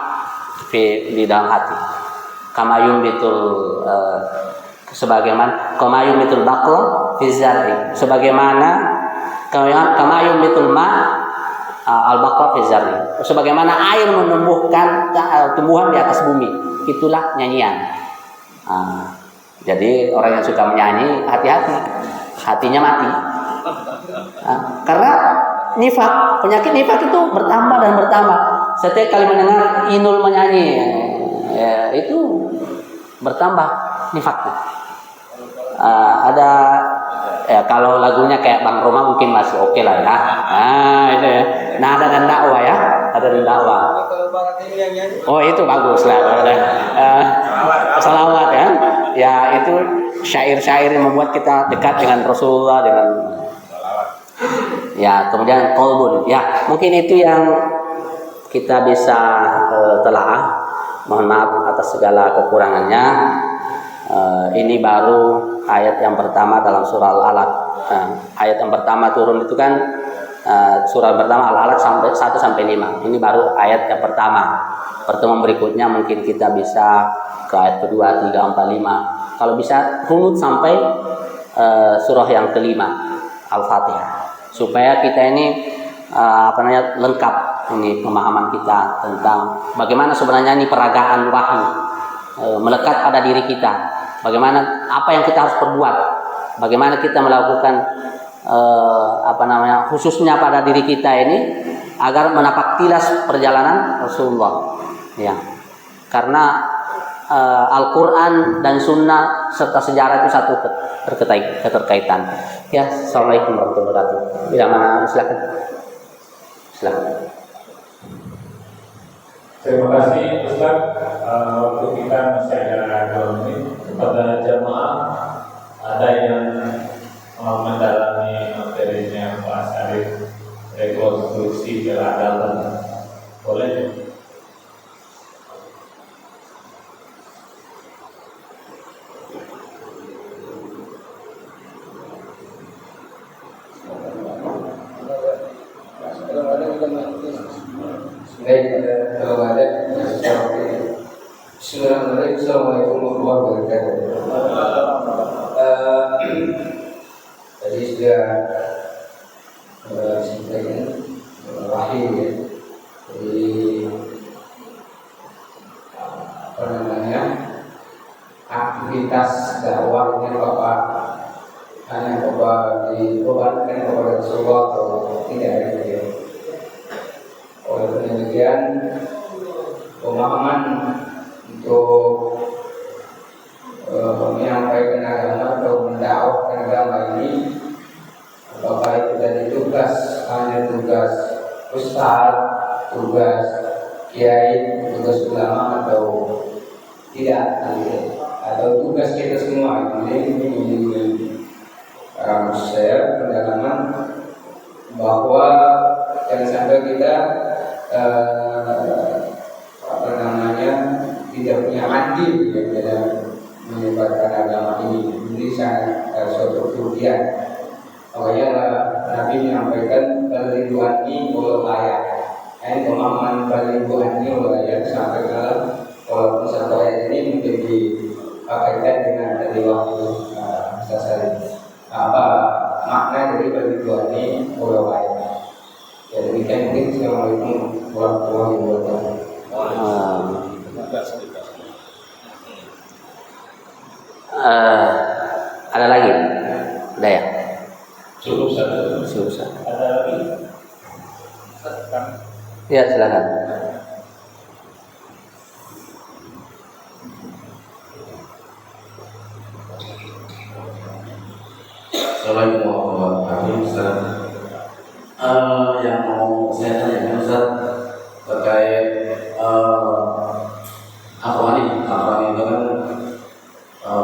di dalam hati. Kama yumbitul baqla fi zar'i, sebagaimana kama yumbitul al-baqla fi zar'i, sebagaimana air menumbuhkan tumbuhan di atas bumi. Itulah nyanyian. Jadi orang yang suka menyanyi hati-hati, hatinya mati. Karena penyakit nifak itu bertambah dan bertambah. Setiap kali mendengar Inul menyanyi, itu bertambah nifaknya. Ada kalau lagunya kayak Bang Roma mungkin masih oke lah ya. Itu ya. Nada dan dakwah ya, ada dan dakwah. Oh itu bagus lah. Salawat ya. Ya itu syair-syair yang membuat kita dekat dengan Rasulullah, dengan ya, kemudian qalbun. Ya, mungkin itu yang kita bisa telaah. Mohon maaf atas segala kekurangannya. Ini baru ayat yang pertama dalam surah Al-Alaq. Ayat yang pertama turun itu kan surah pertama Al-Alaq sampai 1 sampai 5. Ini baru ayat yang pertama. Pertemuan berikutnya mungkin kita bisa ke ayat kedua, 3, 4, 5. Kalau bisa runut sampai surah yang kelima, Al-Fatihah. Supaya kita ini lengkap ini pemahaman kita tentang bagaimana sebenarnya ini peragaan wahyu melekat pada diri kita. Bagaimana apa yang kita harus perbuat, bagaimana kita melakukan khususnya pada diri kita ini agar menapak tilas perjalanan Rasulullah. Ya, karena Al-Quran dan Sunnah serta sejarah itu satu keterkaitan. Ya, Assalamualaikum warahmatullahi wabarakatuh. Bila mana silakan.
Terima kasih Ustaz. Waktu kita masih ada 2 menit. Kepada jamaah, ada yang mendalami materinya Pak Syarif, rekonstruksi keadaan, boleh?
Assalamualaikum warahmatullahi wabarakatuh. Tadi sudah disampaikan wahyu ya. Jadi aktivitas dakwahnya Bapak hanya dibebankan kepada Rasulullah atau tidak ya. Oleh demikian pemahaman untuk menyampaikan agama atau mendakwahkan agama ini, apakah itu dari hanya tugas ustaz, tugas kiai, tugas ulama atau tidak, atau tugas kita semua. Ini share pendalaman bahwa jangan sampai kita tidak punya andil ya, dalam menyebarkan agama ini sangat suatu kerugian. Makanya Nabi menyampaikan balighani walau ayat. Pemahaman balighani walau ayat sampai ke walaupun satu ayat ini mungkin dipakaikan dengan dari waktu sasari. Apa makna dari balighani walau ayat? Ya demikian mungkin. Assalamualaikum warahmatullahi wabarakatuh.
Ada lagi? Ada ya?
Cukup satu. Ada lagi?
Ya, silakan.
Assalamualaikum warahmatullahi wabarakatuh. Ustaz, yang mau saya tanyakan Ustaz terkait Al-Quran itu kan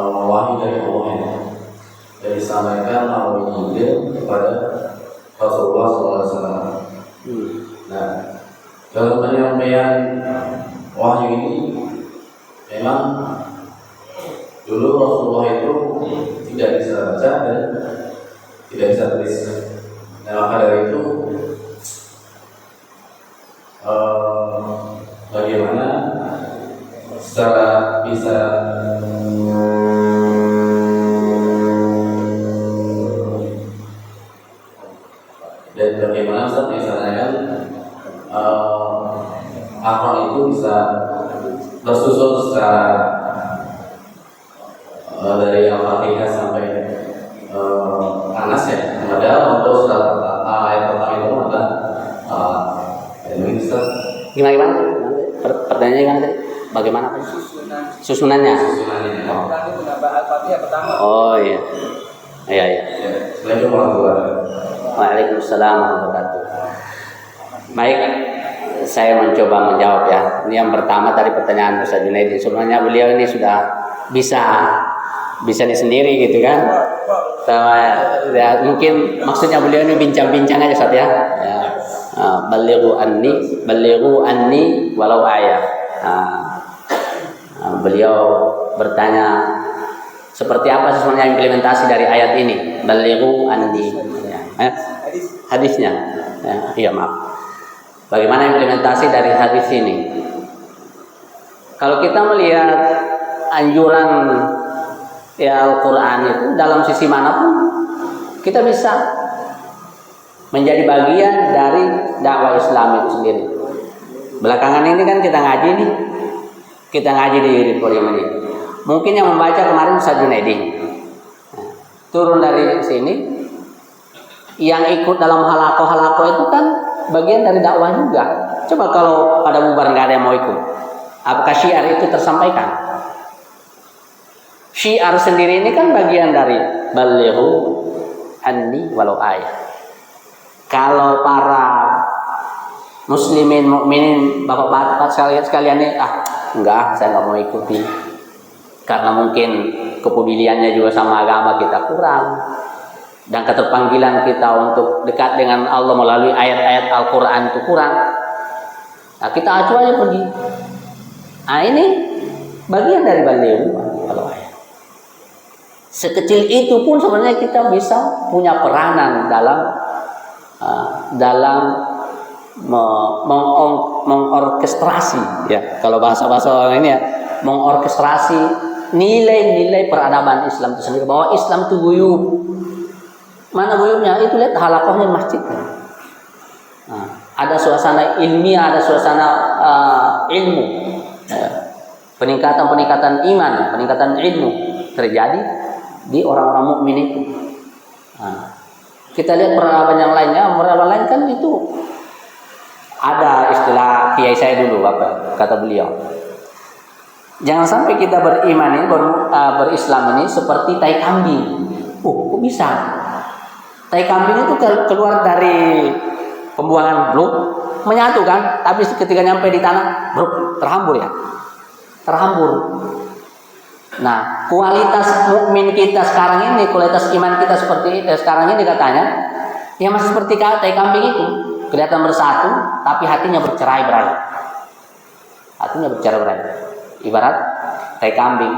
wahyu dari Allah ya, dan disampaikan melalui Injil kepada Rasulullah SAW. Nah, dalam penyampaian wahyu ini memang dulu Rasulullah itu tidak bisa baca dan tidak bisa tulis. Nah, maka dari itu bagaimana secara bisa dan bagaimana Ustaz misalnya kan Al-Quran itu bisa tersusun secara dari Al-Fatihah sampai Anas ya. Padahal untuk surat ayat pertama itu ada ini Ustaz.
Gimana? Pertanyaannya gimana tadi? Bagaimana? Susunannya. Oh. Oh iya. Iya.
Assalamualaikum warahmatullahi wabarakatuh.
Waalaikumsalam warahmatullahi wabarakatuh. Baik, saya mencoba menjawab ya. Ini yang pertama tadi pertanyaan Ustaz Junaidi. Sebenarnya beliau ini sudah bisa ini sendiri gitu kan. Ya, mungkin maksudnya beliau ini bincang-bincang aja Ustaz ya. Balighu anni walau ayat. Beliau bertanya seperti apa sebenarnya implementasi dari ayat ini? Balighu anni. Hadisnya. Iya maaf. Bagaimana implementasi dari hadis ini? Kalau kita melihat anjuran ya Al-Quran itu dalam sisi manapun kita bisa menjadi bagian dari dakwah Islam itu sendiri. Belakangan ini kan kita ngaji di Auditorium ini. Mungkin yang membaca kemarin Ustaz Junaidi turun dari sini, yang ikut dalam halaqah itu kan bagian dari dakwah juga. Coba kalau pada bubar nggak ada yang mau ikut, apakah syiar itu tersampaikan? Syiar sendiri ini kan bagian dari balighu anni walau ayat. Kalau para muslimin mukminin bapak-bapak sekalian ini enggak, saya nggak mau ikuti karena mungkin kepeduliannya juga sama agama kita kurang dan keterpanggilan kita untuk dekat dengan Allah melalui ayat-ayat Al-Quran itu kurang. Nah, kita acuh aja pergi. Nah, ini bagian dari balighu walau ayat. Sekecil itu pun sebenarnya kita bisa punya peranan dalam mengorkestrasi ya, kalau bahasa orang ini ya, mengorkestrasi nilai-nilai peradaban Islam itu sendiri, bahwa Islam itu guyub. Mana guyubnya? Itu lihat halaqahnya masjid. Ada suasana ilmiah, ada suasana ilmu, peningkatan iman, peningkatan ilmu terjadi di orang-orang mukmin itu. Kita lihat peradaban yang lainnya, peradaban lain kan itu ada istilah kiai saya dulu, kata beliau. Jangan sampai kita beriman ini, berislam ini seperti tai kambing. Kok bisa? Tai kambing itu keluar dari pembuangan bluk, menyatu kan, tapi ketika nyampe di tanah, terhambur ya. Terhambur. Nah, kualitas mukmin kita sekarang ini, kualitas iman kita seperti sekarang ini katanya, ya masih seperti tai kambing itu, kelihatan bersatu, tapi hatinya bercerai-berai. Hatinya bercerai-berai. Ibarat tai kambing.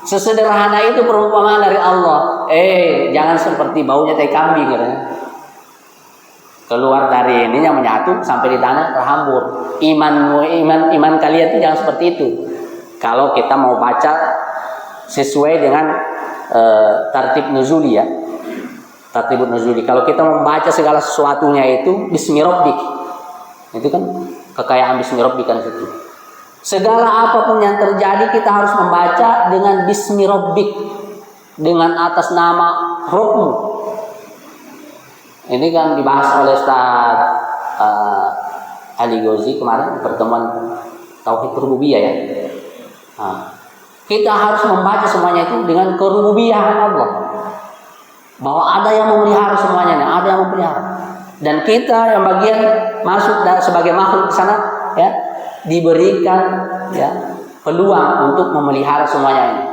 Sesederhana itu perumpamaan dari Allah. Jangan seperti baunya tai kambing katanya. Keluar dari ininya menyatu sampai di tanah terhambur. Iman kalian itu jangan seperti itu. Kalau kita mau baca sesuai dengan tartib nuzuli ya. Tartib nuzuli. Kalau kita membaca segala sesuatunya itu bismi rabbik. Itu kan kekayaan bismi rabbik kan itu. Segala apapun yang terjadi kita harus membaca dengan bismi rabbik, dengan atas nama Rabbmu. Ini kan dibahas oleh Ustaz Ali Ghozi kemarin pertemuan Tauhid Rububiyah ya. Kita harus membaca semuanya itu dengan kerububiyahan Allah. bahwa ada yang memelihara semuanya, ada yang memelihara. Dan kita yang bagian masuk sebagai makhluk di sana, ya, diberikan ya peluang untuk memelihara semuanya ini.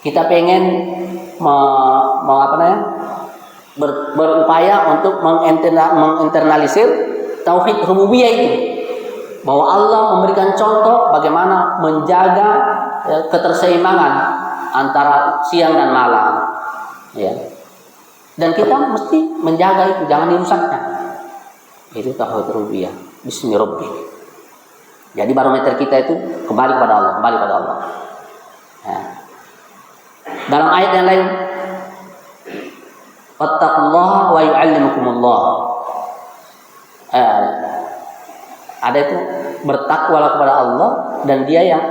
Kita pengen berupaya untuk menginternalisir tauhid rububiyah itu, bahwa Allah memberikan contoh bagaimana menjaga keterseimbangan antara siang dan malam, ya. Dan kita mesti menjaga itu, jangan dirusaknya. Itu tauhid rububiyah. Bismi rabbik. Jadi barometer kita itu kembali kepada Allah, kembali pada Allah. Ya. Dalam ayat yang lain, wattaqullaha wa yu'allimukumullah. Ada itu, bertakwalah kepada Allah dan Dia yang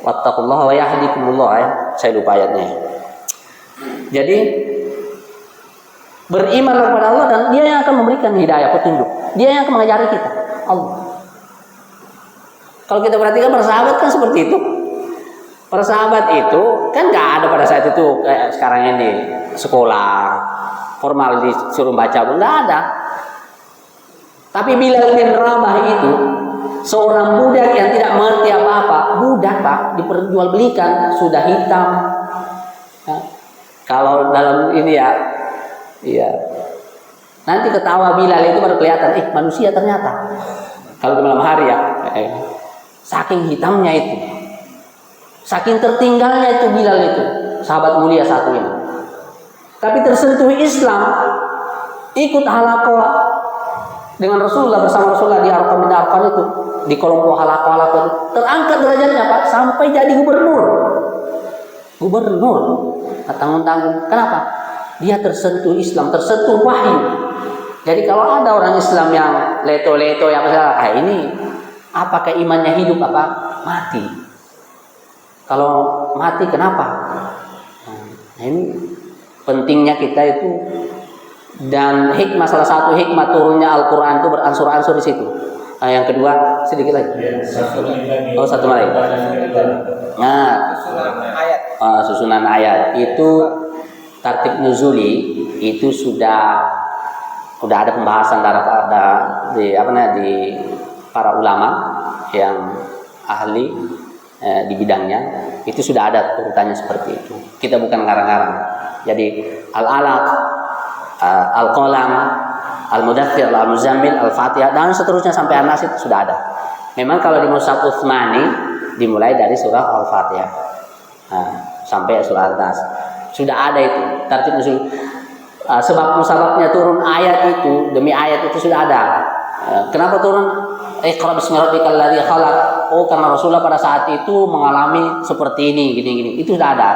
wattaqullaha wa yahdikumullah, ya. Saya lupa ayatnya. Jadi berimanlah kepada Allah dan Dia yang akan memberikan hidayah, petunjuk. Dia yang akan mengajari kita, Allah. Kalau kita perhatikan para sahabat kan seperti itu. Para sahabat itu kan nggak ada pada saat itu kayak sekarang ini sekolah formal disuruh baca pun nggak ada. Tapi Bilal bin Rabah itu seorang budak yang tidak mengerti apa-apa, budak Pak, diperjualbelikan, sudah hitam. Nah, kalau dalam ini ya, iya. Nanti ketawa Bilal itu baru kelihatan, manusia ternyata. Kalau di malam hari ya, saking hitamnya itu, saking tertinggalnya itu Bilal itu, sahabat mulia satu ini. Tapi tersentuh Islam, ikut halaqah dengan Rasulullah, bersama Rasulullah di Arqam itu, di kelompok halaqah itu, terangkat derajatnya Pak, sampai jadi gubernur. Tanggung-tanggung. Kenapa? Dia tersentuh Islam, tersentuh wahyu. Jadi kalau ada orang Islam yang leto-leto yang ini apakah imannya hidup apa mati? Kalau mati kenapa? Nah, ini pentingnya kita itu, dan hikmah, salah satu hikmah turunnya Al-Quran itu beransur-ansur di situ. Nah, yang kedua sedikit lagi. Satu lagi. Nah, susunan ayat itu tartib nuzuli itu sudah ada pembahasan di para ulama yang ahli di bidangnya, itu sudah ada urutannya seperti itu. Kita bukan ngarang-ngarang. Jadi al-alaq, al-qalam, al-mudaththir, al-muzammil, al-fatihah dan seterusnya sampai an-nas itu sudah ada. Memang kalau di Mushaf Utsmani dimulai dari surah Al-Fatihah sampai surah An-Nas. Sudah ada itu tartib nuzul. Sebab musababnya turun ayat itu, demi ayat itu sudah ada. Kenapa turun? Iqra bismi rabbikal ladzi khalaq. Karena Rasulullah pada saat itu mengalami seperti ini, gini-gini. Itu sudah ada.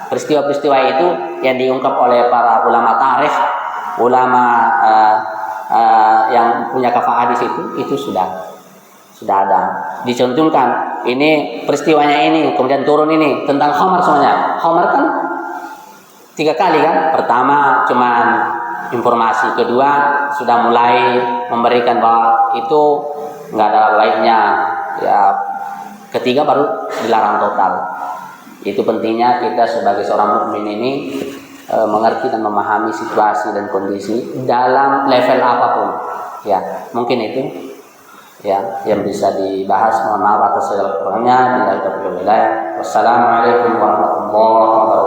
Peristiwa-peristiwa itu yang diungkap oleh para ulama tarikh, ulama yang punya kafa'ah di situ, itu sudah ada. Dicontohkan, ini peristiwanya ini, kemudian turun ini tentang khamar semuanya. Khamar kan 3 kali kan. Pertama cuman informasi, kedua sudah mulai memberikan bahwa itu nggak ada baiknya, ya ketiga baru dilarang total. Itu pentingnya kita sebagai seorang mukmin ini mengerti dan memahami situasi dan kondisi dalam level apapun. Ya, mungkin itu ya yang bisa dibahas. Mohon maaf atas segala kurangnya. Wassalamualaikum warahmatullahi wabarakatuh.